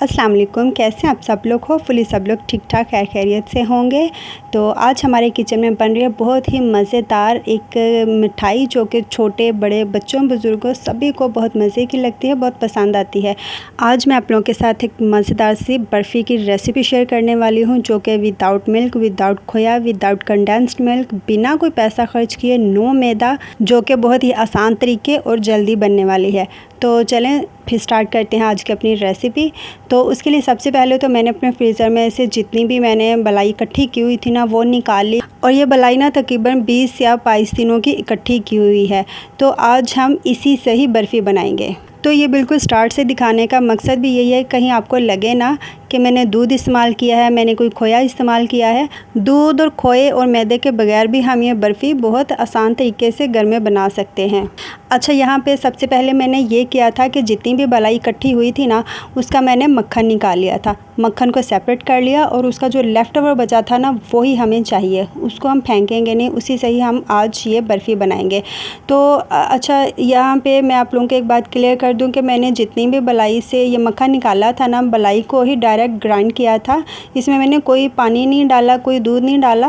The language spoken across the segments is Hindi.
अस्सलाम वालेकुम। कैसे हैं आप सब लोग? होपफुली सब लोग ठीक ठाक खैर खैरियत से होंगे। तो आज हमारे किचन में बन रही है बहुत ही मज़ेदार एक मिठाई जो कि छोटे बड़े बच्चों बुज़ुर्गों सभी को बहुत मज़े की लगती है, बहुत पसंद आती है। आज मैं आप लोगों के साथ एक मज़ेदार सी बर्फ़ी की रेसिपी शेयर करने वाली हूँ जो कि विदाउट मिल्क, विदाउट खोया, विदाउट कंडेंस्ड मिल्क, बिना कोई पैसा ख़र्च किए, नो मैदा, जो कि बहुत ही आसान तरीके और जल्दी बनने वाली है। तो चलें फिर स्टार्ट करते हैं आज की अपनी रेसिपी। तो उसके लिए सबसे पहले तो मैंने अपने फ्रीज़र में से जितनी भी मैंने मलाई इकट्ठी की हुई थी ना वो निकाल ली, और ये मलाई ना तकरीबन 20 या 22 दिनों की इकट्ठी की हुई है। तो आज हम इसी से ही बर्फ़ी बनाएंगे। तो ये बिल्कुल स्टार्ट से दिखाने का मकसद भी यही है, कहीं आपको लगे ना कि मैंने दूध इस्तेमाल किया है, मैंने कोई खोया इस्तेमाल किया है। दूध और खोए और मैदे के बगैर भी हम ये बर्फ़ी बहुत आसान तरीके से घर में बना सकते हैं। अच्छा, यहाँ पे सबसे पहले मैंने ये किया था कि जितनी भी मलाई इकट्ठी हुई थी ना उसका मैंने मक्खन निकाल लिया था, मक्खन को सेपरेट कर लिया, और उसका जो लेफ़्ट ओवर बचा था ना वही हमें चाहिए, उसको हम फेंकेंगे नहीं, उसी से ही हम आज ये बर्फ़ी बनाएंगे। तो अच्छा, यहाँ पे मैं आप लोगों को एक बात क्लियर कर दूँ कि मैंने जितनी भी मलाई से ये मक्खन निकाला था ना, मलाई को ही डायरेक्ट ग्राइंड किया था। इसमें मैंने कोई पानी नहीं डाला, कोई दूध नहीं डाला।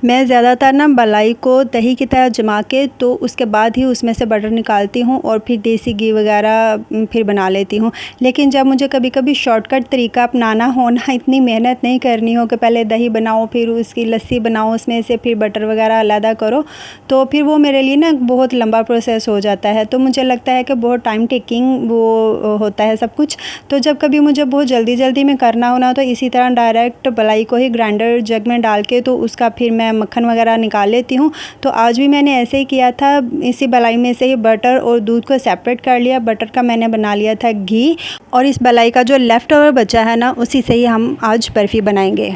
मैं ज़्यादातर ना मलाई को दही की तरह जमा के तो उसके बाद ही उसमें से बटर निकालती हूँ और फिर देसी घी वगैरह फिर बना लेती हूँ। लेकिन जब मुझे कभी कभी शॉर्टकट तरीका अपनाना हो ना, इतनी मेहनत नहीं करनी हो कि पहले दही बनाओ फिर उसकी लस्सी बनाओ, उसमें से फिर बटर वगैरह अलग करो, तो फिर वो मेरे लिए ना बहुत लंबा प्रोसेस हो जाता है। तो मुझे लगता है कि बहुत टाइम टेकिंग वो होता है सब कुछ। तो जब कभी मुझे बहुत जल्दी जल्दी में करना हो ना, तो इसी तरह डायरेक्ट मलाई को ही ग्राइंडर जग में डाल के तो उसका फिर मैं मक्खन वगैरह निकाल लेती हूँ। तो आज भी मैंने ऐसे ही किया था, इसी मलाई में से ही बटर और दूध को सेपरेट कर लिया, बटर का मैंने बना लिया था घी, और इस मलाई का जो लेफ़्ट ओवर बचा है ना उसी से ही हम आज बर्फ़ी बनाएंगे।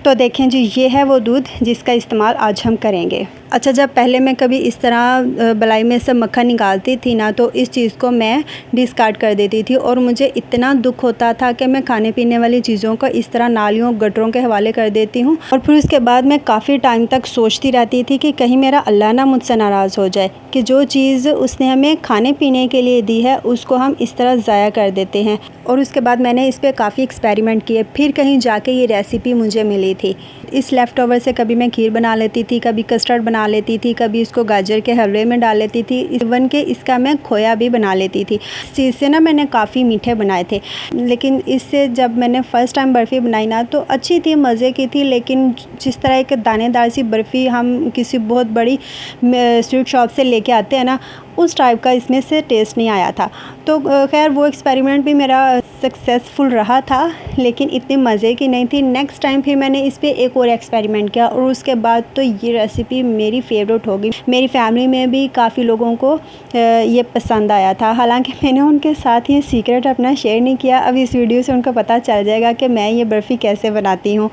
तो देखें जी, ये है वो दूध जिसका इस्तेमाल आज हम करेंगे। अच्छा, जब पहले मैं कभी इस तरह मलाई में से मक्खन निकालती थी ना तो इस चीज़ को मैं डिस्कार्ड कर देती थी, और मुझे इतना दुख होता था कि मैं खाने पीने वाली चीज़ों को इस तरह नालियों गटरों के हवाले कर देती हूँ। और फिर उसके बाद मैं काफ़ी टाइम तक सोचती रहती थी कि कहीं मेरा अल्लाह ना मुझसे नाराज़ हो जाए कि जो चीज़ उसने हमें खाने पीने के लिए दी है उसको हम इस तरह ज़ाया कर देते हैं। और उसके बाद मैंने इस पर काफ़ी एक्सपेरिमेंट किए, फिर कहीं जाके ये रेसिपी मुझे मिली थी। इस लेफ़्ट ओवर से कभी मैं खीर बना लेती थी, कभी कस्टर्ड बना लेती थी, कभी इसको गाजर के हलवे में डाल लेती थी, इवन के इसका मैं खोया भी बना लेती थी। इस चीज़ से ना मैंने काफ़ी मीठे बनाए थे। लेकिन इससे जब मैंने फ़र्स्ट टाइम बर्फ़ी बनाई ना तो अच्छी थी, मज़े की थी, लेकिन जिस तरह एक दानेदार सी बर्फ़ी हम किसी बहुत बड़ी स्वीट शॉप से लेके आते हैं ना, उस टाइप का इसमें से टेस्ट नहीं आया था। तो खैर वो एक्सपेरिमेंट भी मेरा सक्सेसफुल रहा था, लेकिन इतने मज़े की नहीं थी। नेक्स्ट टाइम फिर मैंने इस पे एक और एक्सपेरिमेंट किया, और उसके बाद तो ये रेसिपी मेरी फ़ेवरेट हो गई। मेरी फैमिली में भी काफ़ी लोगों को ये पसंद आया था। हालांकि मैंने उनके साथ ये सीक्रेट अपना शेयर नहीं किया, अब इस वीडियो से उनको पता चल जाएगा कि मैं ये बर्फ़ी कैसे बनाती हूँ।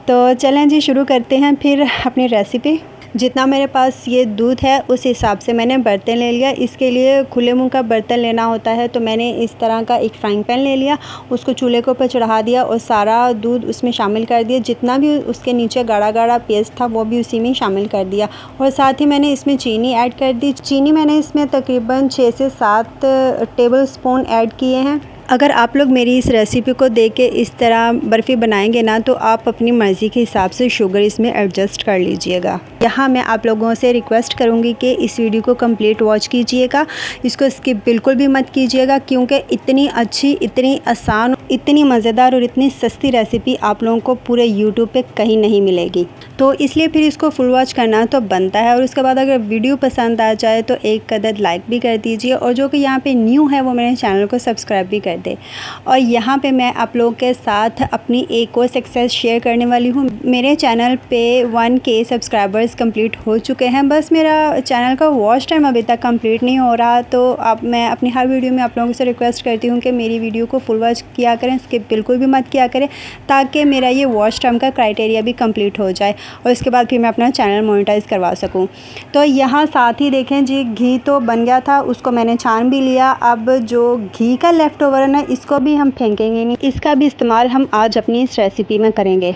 तो चलें जी, शुरू करते हैं फिर अपनी रेसिपी। जितना मेरे पास ये दूध है उस हिसाब से मैंने बर्तन ले लिया। इसके लिए खुले मुंह का बर्तन लेना होता है, तो मैंने इस तरह का एक फ्राइंग पैन ले लिया, उसको चूल्हे के ऊपर चढ़ा दिया और सारा दूध उसमें शामिल कर दिया। जितना भी उसके नीचे गाढ़ा गाढ़ा पेस्ट था वो भी उसी में शामिल कर दिया, और साथ ही मैंने इसमें चीनी ऐड कर दी। चीनी मैंने इसमें तकरीबन 6 से 7 टेबल स्पून ऐड किए हैं। अगर आप लोग मेरी इस रेसिपी को देख के इस तरह बर्फ़ी बनाएंगे ना तो आप अपनी मर्ज़ी के हिसाब से शुगर इसमें एडजस्ट कर लीजिएगा। यहाँ मैं आप लोगों से रिक्वेस्ट करूँगी कि इस वीडियो को कंप्लीट वॉच कीजिएगा, इसको स्किप बिल्कुल भी मत कीजिएगा, क्योंकि इतनी अच्छी, इतनी आसान, इतनी मज़ेदार और इतनी सस्ती रेसिपी आप लोगों को पूरे यूट्यूब पे कहीं नहीं मिलेगी। तो इसलिए फिर इसको फुल वॉच करना तो बनता है। और उसके बाद अगर वीडियो पसंद आ जाए तो एक कदर लाइक भी कर दीजिए, और जो कि यहाँ पे न्यू है वो मेरे चैनल को सब्सक्राइब भी कर दे। और यहाँ पे मैं आप लोगों के साथ अपनी एक और सक्सेस शेयर करने वाली हूँ। मेरे चैनल पे 1K सब्सक्राइबर्स कंप्लीट हो चुके हैं, बस मेरा चैनल का वॉच टाइम अभी तक कंप्लीट नहीं हो रहा। तो अब मैं अपनी हर वीडियो में आप लोगों से रिक्वेस्ट करती हूँ कि मेरी वीडियो को फुल वॉच किया करें, स्किप बिल्कुल भी मत किया करें, ताकि मेरा ये वॉच टाइम का क्राइटेरिया भी कंप्लीट हो जाए और इसके बाद फिर मैं अपना चैनल मोनेटाइज़ करवा सकूं। तो यहाँ साथ ही देखें जी, घी तो बन गया था, उसको मैंने छान भी लिया। अब जो घी का लेफ़्ट ओवर है ना, इसको भी हम फेंकेंगे नहीं, इसका भी इस्तेमाल हम आज अपनी इस रेसिपी में करेंगे।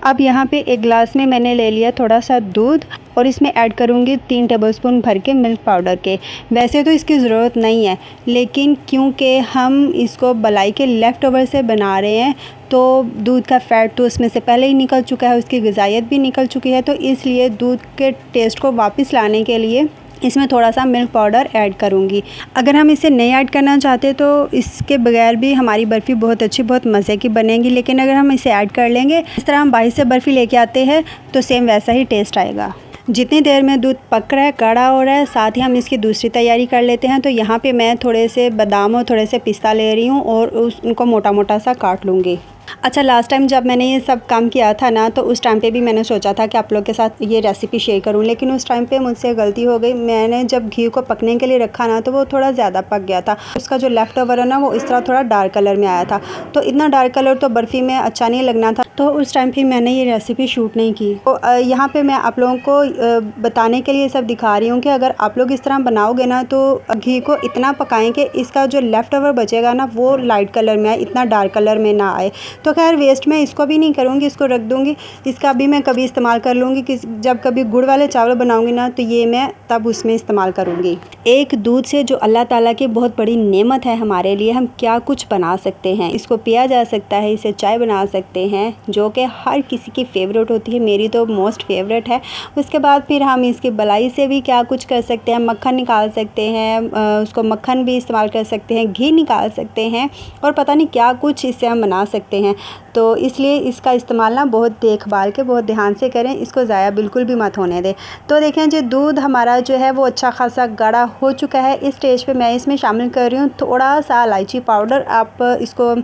अब यहाँ पे एक गिलास में मैंने ले लिया थोड़ा सा दूध और इसमें ऐड करूँगी 3 टेबलस्पून भर के मिल्क पाउडर के। वैसे तो इसकी ज़रूरत नहीं है, लेकिन क्योंकि हम इसको बलाई के लेफ़्ट ओवर से बना रहे हैं तो दूध का फ़ैट तो उसमें से पहले ही निकल चुका है, उसकी ग़िज़ाइयत भी निकल चुकी है, तो इसलिए दूध के टेस्ट को वापस लाने के लिए इसमें थोड़ा सा मिल्क पाउडर ऐड करूँगी। अगर हम इसे नहीं ऐड करना चाहते तो इसके बगैर भी हमारी बर्फ़ी बहुत अच्छी, बहुत मज़े की बनेगी, लेकिन अगर हम इसे ऐड कर लेंगे, इस तरह हम बाहर से बर्फ़ी लेके आते हैं तो सेम वैसा ही टेस्ट आएगा। जितनी देर में दूध पक रहा है, गाढ़ा हो रहा है, साथ ही हम इसकी दूसरी तैयारी कर लेते हैं। तो यहाँ पे मैं थोड़े से बादाम और थोड़े से पिस्ता ले रही हूँ और उनको मोटा मोटा सा काट लूँगी। अच्छा, लास्ट टाइम जब मैंने ये सब काम किया था ना, तो उस टाइम पे भी मैंने सोचा था कि आप लोग के साथ ये रेसिपी शेयर करूं, लेकिन उस टाइम पे मुझसे गलती हो गई। मैंने जब घी को पकने के लिए रखा ना, तो वो थोड़ा ज़्यादा पक गया था। उसका जो लेफ़्ट ओवर है ना, वो इस तरह थोड़ा डार्क कलर में आया था, तो इतना डार्क कलर तो बर्फ़ी में अच्छा नहीं लगना था, तो उस टाइम पर मैंने ये रेसिपी शूट नहीं की। तो यहाँ पर मैं आप लोगों को बताने के लिए सब दिखा रही हूँ कि अगर आप लोग इस तरह बनाओगे ना, तो घी को इतना पकाएँ कि इसका जो लेफ़्ट ओवर बचेगा ना, वो लाइट कलर में आए, इतना डार्क कलर में ना आए। तो खैर वेस्ट मैं इसको भी नहीं करूँगी, इसको रख दूँगी। इसका भी मैं कभी इस्तेमाल कर लूँगी कि जब कभी गुड़ वाले चावल बनाऊँगी ना, तो ये मैं तब उसमें इस्तेमाल करूँगी। एक दूध से जो अल्लाह ताला की बहुत बड़ी नेमत है हमारे लिए, हम क्या कुछ बना सकते हैं। इसको पिया जा सकता है, इसे चाय बना सकते हैं, जो कि हर किसी की फ़ेवरेट होती है, मेरी तो मोस्ट फेवरेट है। उसके बाद फिर हम इसकी बलाई से भी क्या कुछ कर सकते हैं, मक्खन निकाल सकते हैं, उसको मक्खन भी इस्तेमाल कर सकते हैं, घी निकाल सकते हैं, और पता नहीं क्या कुछ इससे हम बना सकते हैं। तो इसलिए इसका इस्तेमाल ना बहुत देखभाल के, बहुत ध्यान से करें, इसको ज़ाया बिल्कुल भी मत होने दें। तो देखें जी, दूध हमारा जो है वो अच्छा खासा गाढ़ा हो चुका है। इस स्टेज पे मैं इसमें शामिल कर रही हूँ थोड़ा सा इलायची पाउडर। आप इसको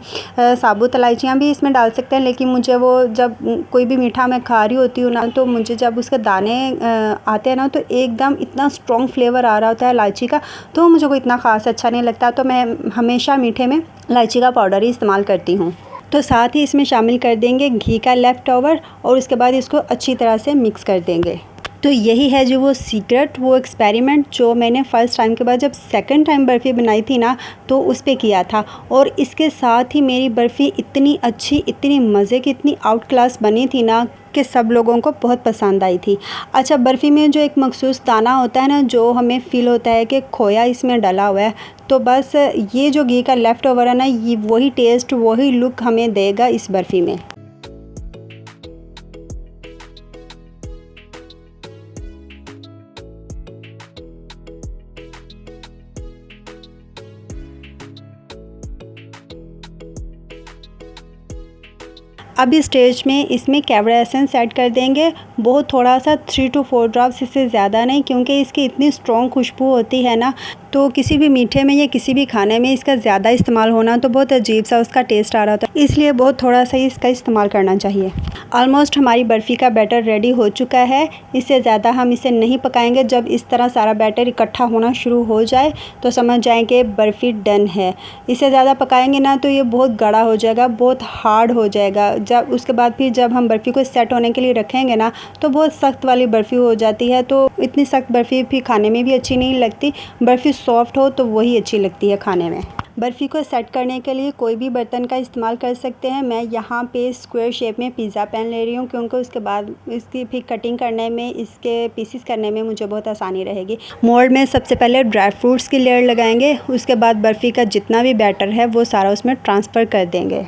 साबुत इलायचियाँ भी इसमें डाल सकते हैं, लेकिन मुझे वो जब कोई भी मीठा मैं खा रही होती हूँ ना, तो मुझे जब उसके दाने आते हैं ना, तो एकदम इतना स्ट्रॉन्ग फ्लेवर आ रहा होता है इलायची का, तो मुझे कोई इतना ख़ास अच्छा नहीं लगता। तो मैं हमेशा मीठे में इलायची का पाउडर ही इस्तेमाल करती हूँ। तो साथ ही इसमें शामिल कर देंगे घी का लेफ़्ट ओवर, और उसके बाद इसको अच्छी तरह से मिक्स कर देंगे। तो यही है जो वो सीक्रेट, वो एक्सपेरिमेंट जो मैंने फ़र्स्ट टाइम के बाद जब सेकंड टाइम बर्फ़ी बनाई थी ना, तो उस पे किया था, और इसके साथ ही मेरी बर्फ़ी इतनी अच्छी, इतनी मज़े की, इतनी आउट क्लास बनी थी ना कि सब लोगों को बहुत पसंद आई थी। अच्छा, बर्फ़ी में जो एक मखसूस दाना होता है ना, जो हमें फ़ील होता है कि खोया इसमें डला हुआ है, तो बस ये जो घी का लेफ़्ट ओवर है ना, ये वही टेस्ट, वही लुक हमें देगा इस बर्फ़ी में। अब इस स्टेज में इसमें कैवड़ा एसेंस ऐड कर देंगे, बहुत थोड़ा सा, 3 to 4 ड्रॉप्स, इससे ज़्यादा नहीं, क्योंकि इसकी इतनी स्ट्रॉन्ग खुशबू होती है ना, तो किसी भी मीठे में या किसी भी खाने में इसका ज़्यादा इस्तेमाल होना तो बहुत अजीब सा उसका टेस्ट आ रहा होता है, इसलिए बहुत थोड़ा सा ही इसका इस्तेमाल करना चाहिए। ऑलमोस्ट हमारी बर्फ़ी का बैटर रेडी हो चुका है। इससे ज़्यादा हम इसे नहीं पकाएंगे। जब इस तरह सारा बैटर इकट्ठा होना शुरू हो जाए तो समझ जाएं कि बर्फ़ी डन है। इससे ज़्यादा पकाएंगे ना तो ये बहुत गाढ़ा हो जाएगा, बहुत हार्ड हो जाएगा। जब उसके बाद फिर जब हम बर्फ़ी को सेट होने के लिए रखेंगे ना, तो बहुत सख्त वाली बर्फ़ी हो जाती है। तो इतनी सख्त बर्फ़ी फिर खाने में भी अच्छी नहीं लगती। बर्फ़ी सॉफ्ट हो तो वही अच्छी लगती है खाने में। बर्फ़ी को सेट करने के लिए कोई भी बर्तन का इस्तेमाल कर सकते हैं। मैं यहाँ पे स्क्वायर शेप में पिज़्ज़ा पैन ले रही हूँ, क्योंकि उसके बाद इसकी फिर कटिंग करने में, इसके पीसेस करने में मुझे बहुत आसानी रहेगी। मोल्ड में सबसे पहले ड्राई फ्रूट्स की लेयर लगाएंगे, उसके बाद बर्फ़ी का जितना भी बैटर है वो सारा उसमें ट्रांसफ़र कर देंगे।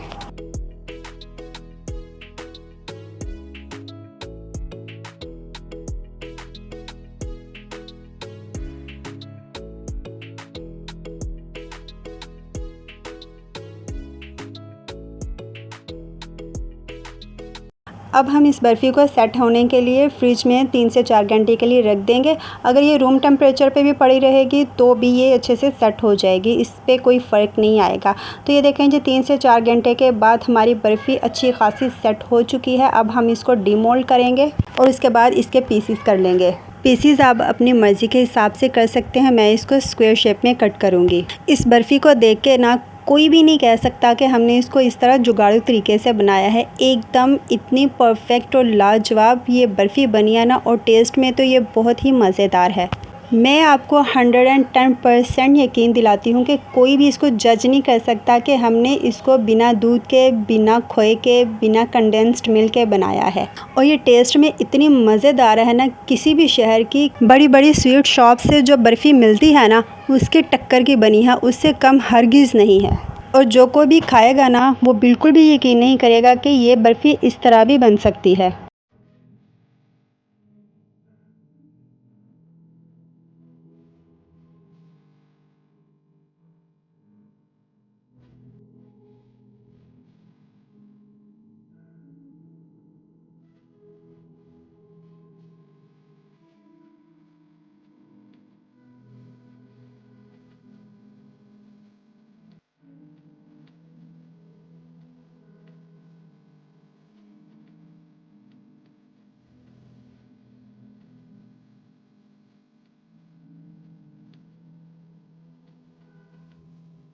अब हम इस बर्फ़ी को सेट होने के लिए फ्रिज में 3 से 4 घंटे के लिए रख देंगे। अगर ये रूम टेम्परेचर पे भी पड़ी रहेगी तो भी ये अच्छे से सेट हो जाएगी, इस पे कोई फ़र्क नहीं आएगा। तो ये देखें जी, 3 से 4 घंटे के बाद हमारी बर्फ़ी अच्छी खासी सेट हो चुकी है। अब हम इसको डीमोल्ड करेंगे और इसके बाद इसके पीसीस कर लेंगे। पीसीस आप अपनी मर्ज़ी के हिसाब से कर सकते हैं। मैं इसको स्क्वायर शेप में कट करूँगी। इस बर्फ़ी को देख के ना कोई भी नहीं कह सकता कि हमने इसको इस तरह जुगाड़ू तरीके से बनाया है। एकदम इतनी परफेक्ट और लाजवाब ये बर्फ़ी बनी है ना, और टेस्ट में तो ये बहुत ही मज़ेदार है। मैं आपको 110% यकीन दिलाती हूँ कि कोई भी इसको जज नहीं कर सकता कि हमने इसको बिना दूध के, बिना खोए के, बिना कंडेंस्ड मिल्क के बनाया है। और ये टेस्ट में इतनी मज़ेदार है ना, किसी भी शहर की बड़ी बड़ी स्वीट शॉप से जो बर्फ़ी मिलती है ना, उसके टक्कर की बनी है, उससे कम हरगिज़ नहीं है। और जो कोई भी खाएगा ना, वो बिल्कुल भी यकीन नहीं करेगा कि ये बर्फ़ी इस तरह भी बन सकती है।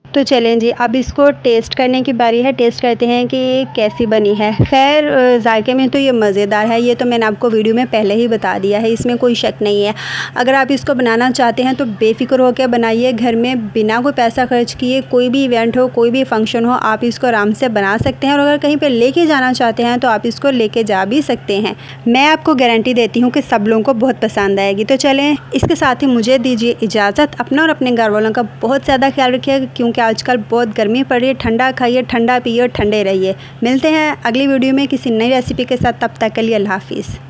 तो चलें जी, अब इसको टेस्ट करने की बारी है। टेस्ट करते हैं कि ये कैसी बनी है। ख़ैर ज़ायके में तो ये मज़ेदार है, ये तो मैंने आपको वीडियो में पहले ही बता दिया है, इसमें कोई शक नहीं है। अगर आप इसको बनाना चाहते हैं तो बेफ़िक्र होकर बनाइए घर में, बिना कोई पैसा खर्च किए। कोई भी इवेंट हो, कोई भी फंक्शन हो, आप इसको आराम से बना सकते हैं। और अगर कहीं पर लेके जाना चाहते हैं तो आप इसको लेके जा भी सकते हैं। मैं आपको गारंटी देती हूँ कि सब लोगों को बहुत पसंद आएगी। तो चलें, इसके साथ ही मुझे दीजिए इजाज़त। अपना और अपने घर वालों का बहुत ज़्यादा ख्याल रखिएगा, क्योंकि आजकल बहुत गर्मी पड़ रही है। ठंडा खाइए, ठंडा पिए और ठंडे रहिए। मिलते हैं अगली वीडियो में किसी नई रेसिपी के साथ। तब तक के लिए अल्लाह हाफ़िज़।